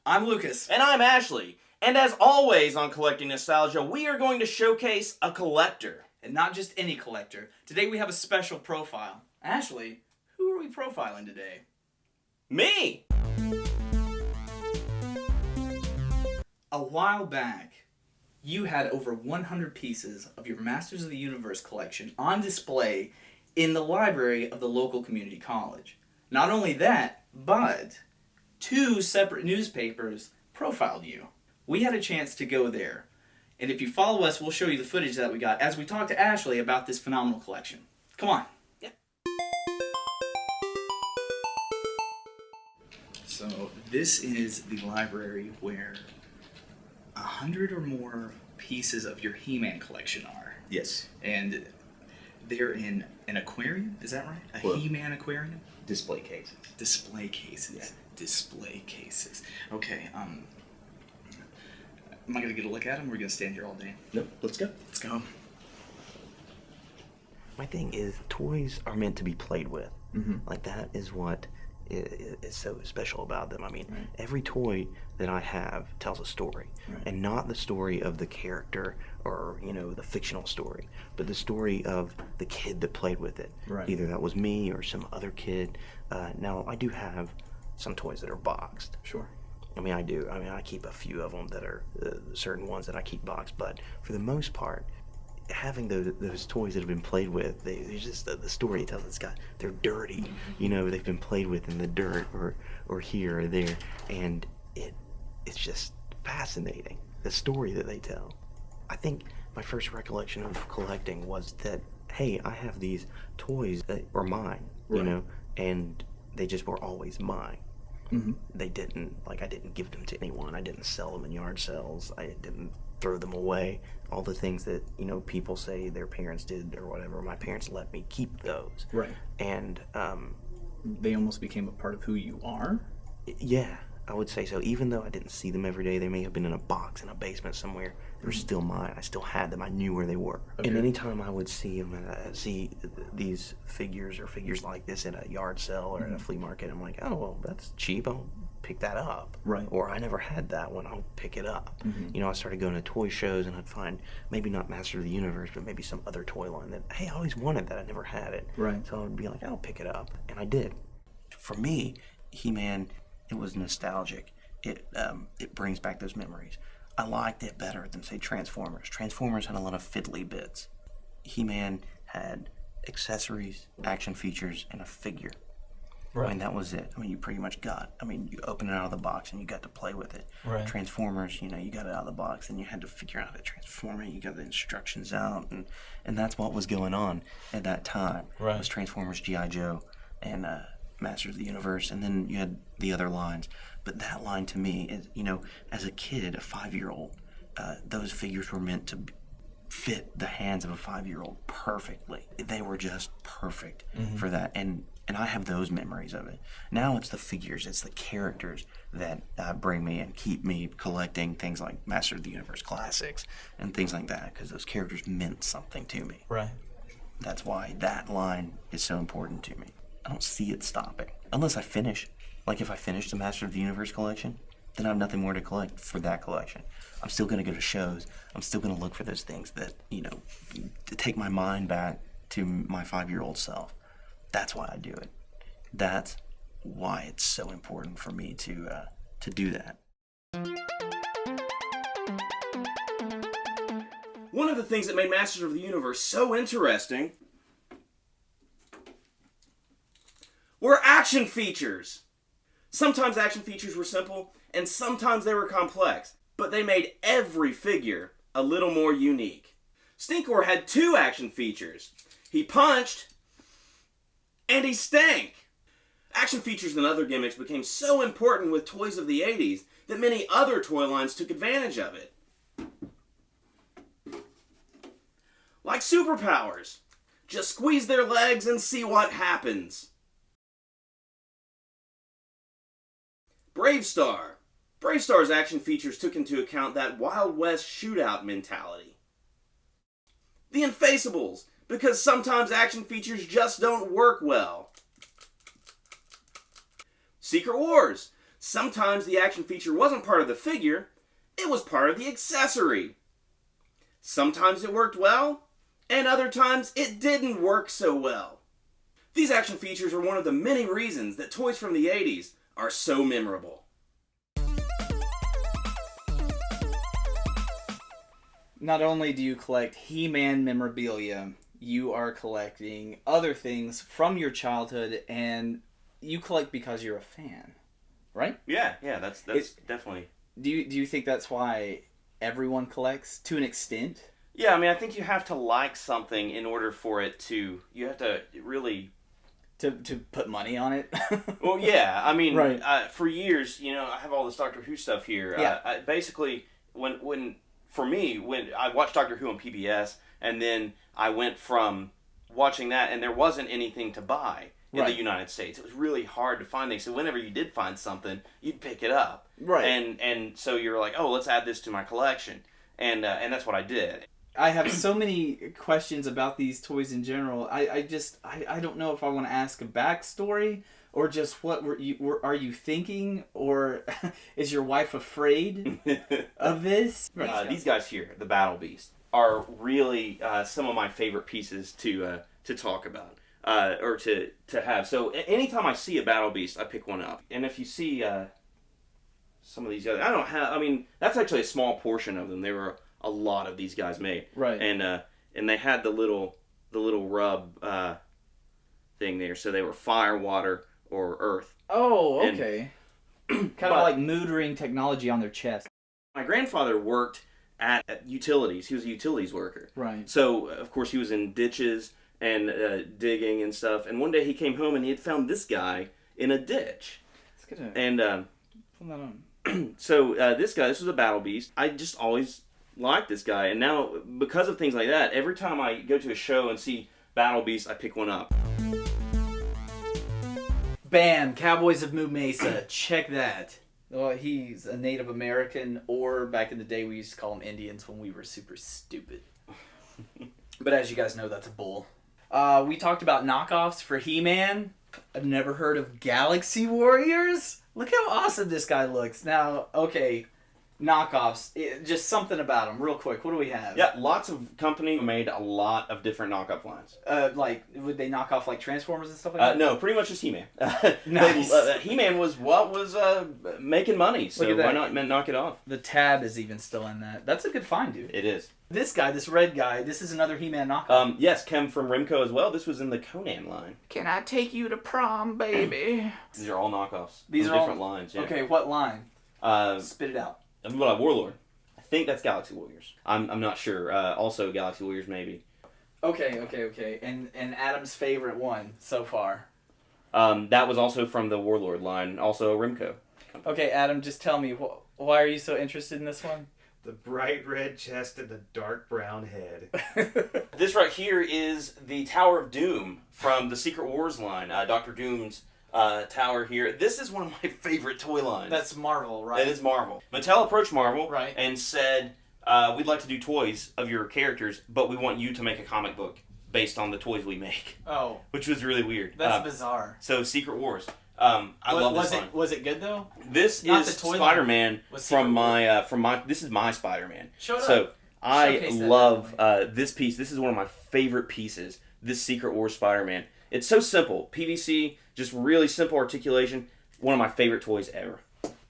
I'm Lucas. And I'm Ashley. And as always on Collecting Nostalgia, we are going to showcase a collector. And not just any collector. Today we have a special profile. Ashley, who are we profiling today? Me! A while back, you had over 100 pieces of your Masters of the Universe collection on display in the library of the local community college. Not only that, but 2 separate newspapers profiled you. We had a chance to go there. And if you follow us, we'll show you the footage that we got as we talk to Ashley about this phenomenal collection. Come on. Yeah. So this is the library where 100 or more pieces of your He-Man collection are. Yes. And they're in an aquarium, is that right? A Well, He-Man aquarium? Display cases. Display cases. Yeah. Display cases. Okay, am I gonna get a look at them? We're gonna stand here all day. No, let's go. Let's go. My thing is, toys are meant to be played with. Mhm. Like, that is what is so special about them. I mean, Right. every toy that I have tells a story. Right. And not the story of the character or, the fictional story, but the story of the kid that played with it. Right. Either that was me or some other kid. Now, I do have some toys that are boxed. Sure. I mean, I do. I mean, I keep a few of them that are certain ones that I keep boxed, but for the most part, having those toys that have been played with, there's just the story it tells. They're dirty, they've been played with in the dirt or here or there, and it's just fascinating, the story that they tell. I think my first recollection of collecting was that, hey, I have these toys that were mine, Right. and they just were always mine. Mm-hmm. I didn't give them to anyone. I didn't sell them in yard sales. I didn't throw them away. All the things that, people say their parents did or whatever, my parents let me keep those. Right. And, They almost became a part of who you are? yeah, I would say so. Even though I didn't see them every day, they may have been in a box in a basement somewhere. They were still mine. I still had them. I knew where they were. Okay. And anytime I would see them, these figures or figures like this at a yard sale or at a flea market, I'm like, oh, well, that's cheap. I'll pick that up. Right. Or I never had that one. I'll pick it up. I started going to toy shows and I'd find maybe not Master of the Universe, but maybe some other toy line that, hey, I always wanted that. I never had it. Right. So I'd be like, I'll pick it up. And I did. For me, He-Man, it was nostalgic. It brings back those memories. I liked it better than, say, Transformers. Transformers had a lot of fiddly bits. He-Man had accessories, action features, and a figure. Right. I mean, that was it. I mean, you pretty much you open it out of the box and you got to play with it. Right. Transformers, you got it out of the box and you had to figure out how to transform it. You got the instructions out, and that's what was going on at that time. Right. It was Transformers, G.I. Joe, and Masters of the Universe, and then you had the other lines. But that line to me is, as a kid, a 5-year-old, those figures were meant to fit the hands of a 5-year-old perfectly. They were just perfect for that, and I have those memories of it. Now it's the figures, it's the characters that bring me and keep me collecting things like Master of the Universe classics and things like that, because those characters meant something to me. Right. That's why that line is so important to me. I don't see it stopping. Unless I finish. Like if I finish the Master of the Universe collection, then I have nothing more to collect for that collection. I'm still going to go to shows. I'm still going to look for those things that, to take my mind back to my 5-year-old self. That's why I do it. That's why it's so important for me to do that. One of the things that made Masters of the Universe so interesting were action features. Sometimes action features were simple, and sometimes they were complex, but they made every figure a little more unique. Stinkor had 2 action features. He punched, and he stank. Action features and other gimmicks became so important with toys of the 80s that many other toy lines took advantage of it. Like superpowers. Just squeeze their legs and see what happens. Bravestar. Bravestar's action features took into account that Wild West shootout mentality. The Infaceables, because sometimes action features just don't work well. Secret Wars. Sometimes the action feature wasn't part of the figure, it was part of the accessory. Sometimes it worked well, and other times it didn't work so well. These action features are one of the many reasons that toys from the 80s are so memorable. Not only do you collect He-Man memorabilia, you are collecting other things from your childhood, and you collect because you're a fan, right? Yeah, that's definitely... Do you think that's why everyone collects to an extent? Yeah, I mean, I think you have to like something in order for it to... You have to really... To put money on it? Well, yeah, I mean, right. For years, I have all this Doctor Who stuff here. Yeah. Basically, when I watched Doctor Who on PBS, and then I went from watching that, and there wasn't anything to buy in the United States. It was really hard to find things. So whenever you did find something, you'd pick it up. Right. And so you're like, oh, let's add this to my collection. And that's what I did. I have so many questions about these toys in general. I don't know if I want to ask a backstory or just what are you thinking, or is your wife afraid of this? These guys here, the Battle Beast, are really some of my favorite pieces to talk about or to have. So anytime I see a Battle Beast, I pick one up. And if you see some of these other, that's actually a small portion of them. There were a lot of these guys made, right? And they had the little rub thing there, so they were fire, water, or earth. Oh, okay. Kind of like mood ring technology on their chest. My grandfather worked at utilities. He was a utilities worker. Right. So of course he was in ditches and digging and stuff. And one day he came home and he had found this guy in a ditch. Let's get and pull that on. So this was a Battle Beast. I just always liked this guy, and now because of things like that, every time I go to a show and see Battle Beast, I pick one up. Bam! Cowboys of Moo Mesa. Check that. Well, he's a Native American, or back in the day we used to call them Indians when we were super stupid. But as you guys know, that's a bull. We talked about knockoffs for He-Man. I've never heard of Galaxy Warriors. Look how awesome this guy looks. Now, okay, knockoffs. Just something about them, real quick. What do we have? Yeah, lots of companies made a lot of different knockoff lines. Like, would they knock off like Transformers and stuff like that? No, pretty much just He-Man. Nice. He-Man was what was making money, so why not knock it off? The tab is even still in that. That's a good find, dude. It is. This guy, this red guy, this is another He-Man knockoff. Yes, Kem from Rimco as well. This was in the Conan line. Can I take you to prom, baby? These are all knockoffs. These are different lines. Yeah. Okay, what line? Spit it out. Warlord. I think that's Galaxy Warriors. I'm not sure. Also Galaxy Warriors maybe. Okay. And Adam's favorite one so far. That was also from the Warlord line. Also Rimco. Okay, Adam, just tell me why are you so interested in this one? The bright red chest and the dark brown head. This right here is the Tower of Doom from the Secret Wars line. Dr. Doom's tower here. This is one of my favorite toy lines. That's Marvel, right? That is Marvel. Mattel approached Marvel right. and said, we'd like to do toys of your characters, but we want you to make a comic book based on the toys we make. Oh. Which was really weird. That's bizarre. So Secret Wars. I love this line. Was it good though? This is Spider-Man from my. This is my Spider-Man. So I love this piece. This is one of my favorite pieces. This Secret Wars Spider-Man. It's so simple. PVC, just really simple articulation. One of my favorite toys ever.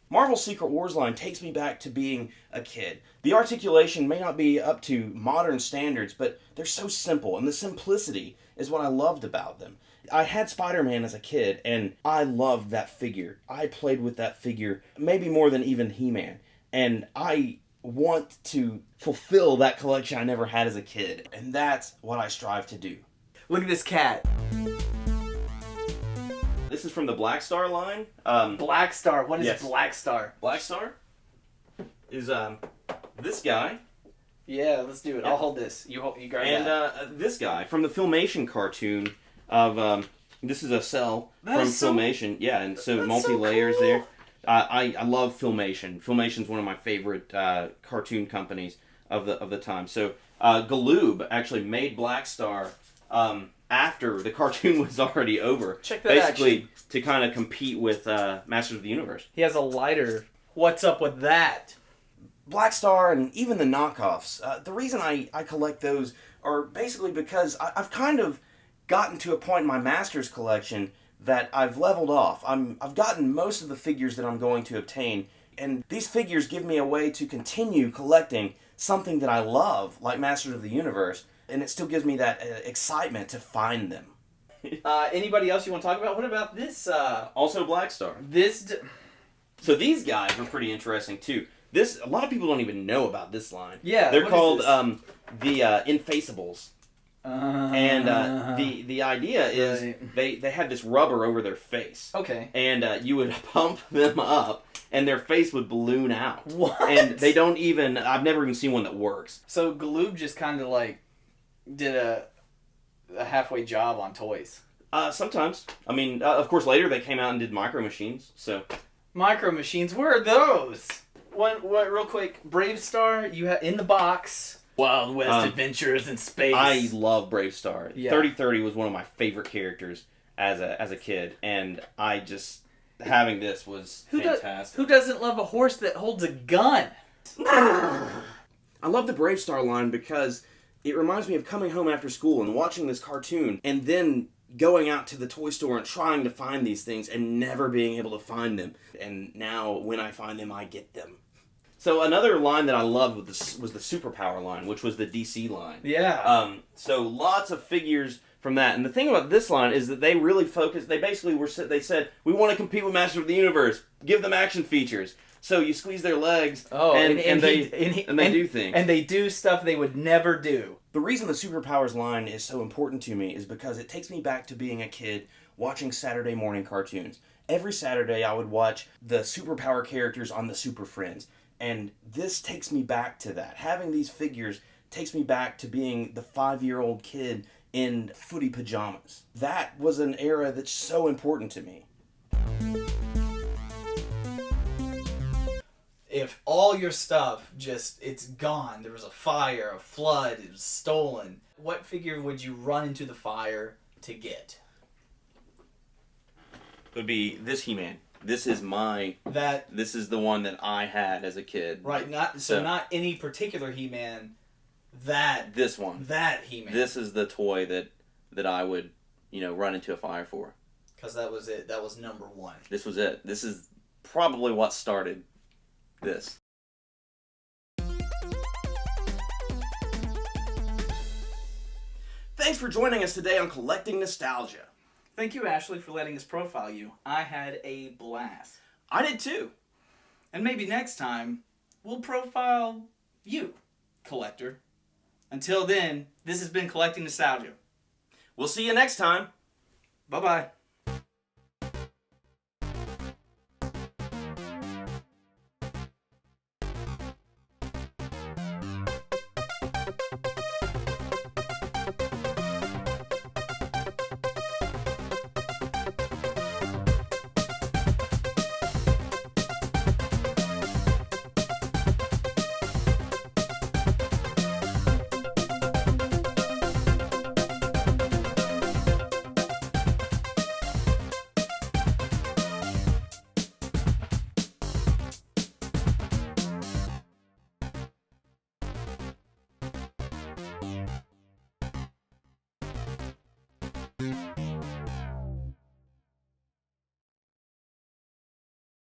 Marvel's Secret Wars line takes me back to being a kid. The articulation may not be up to modern standards, but they're so simple, and the simplicity is what I loved about them. I had Spider-Man as a kid, and I loved that figure. I played with that figure maybe more than even He-Man. And I want to fulfill that collection I never had as a kid. And that's what I strive to do. Look at this cat. This is from the Black Star line. Black Star. What is Black Star? Black Star is this guy. Yeah, let's do it. I'll hold this. You grab that. And this guy from the Filmation cartoon of this is a cell from Filmation. Yeah, and so multi-layers so cool. There. I love Filmation. Filmation's one of my favorite cartoon companies of the time. So Galoob actually made Black Star after the cartoon was already over. Check that basically, to kind of compete with Masters of the Universe. He has a lighter. What's up with that? Black Star and even the knockoffs, the reason I collect those are basically because I've kind of gotten to a point in my Masters collection that I've leveled off. I've gotten most of the figures that I'm going to obtain, and these figures give me a way to continue collecting something that I love, like Masters of the Universe, and it still gives me that excitement to find them. Anybody else you want to talk about? What about this? Also Black Star. This. So these guys are pretty interesting too. A lot of people don't even know about this line. Yeah, they're what called is this? The Infaceables. And the idea is Right. they had this rubber over their face. Okay. And you would pump them up, and their face would balloon out. What? And they don't even... I've never even seen one that works. So Galoob just kind of like did a halfway job on toys. Sometimes. I mean, of course, later they came out and did Micro Machines, so... Micro Machines, where are those? What real quick, Brave Star, you have in the box. Wild West Adventures in Space. I love Brave Star. Yeah. 3030 was one of my favorite characters as a kid, and I just... Having this was fantastic. Who doesn't love a horse that holds a gun? I love the Brave Star line because it reminds me of coming home after school and watching this cartoon and then going out to the toy store and trying to find these things and never being able to find them. And now when I find them, I get them. So another line that I loved was the Superpower line, which was the DC line. Yeah. So lots of figures from that. And the thing about this line is that they really focused, they basically they said, we want to compete with Masters of the Universe. Give them action features. So you squeeze their legs, and they do things. And they do stuff they would never do. The reason the Superpowers line is so important to me is because it takes me back to being a kid watching Saturday morning cartoons. Every Saturday I would watch the superpower characters on the Super Friends. And this takes me back to that. Having these figures takes me back to being the 5-year-old kid in footy pajamas. That was an era that's so important to me. If all your stuff it's gone, there was a fire, a flood, it was stolen, what figure would you run into the fire to get? It would be this He-Man. This is this is the one that I had as a kid. Right, not any particular He-Man, this one. That He-Man. This is the toy that I would, run into a fire for. Because that was it. That was number one. This was it. This is probably what started this. Thanks for joining us today on Collecting Nostalgia. Thank you, Ashley, for letting us profile you. I had a blast. I did too. And maybe next time, we'll profile you, collector. Until then, this has been Collecting Nostalgia. We'll see you next time. Bye-bye. You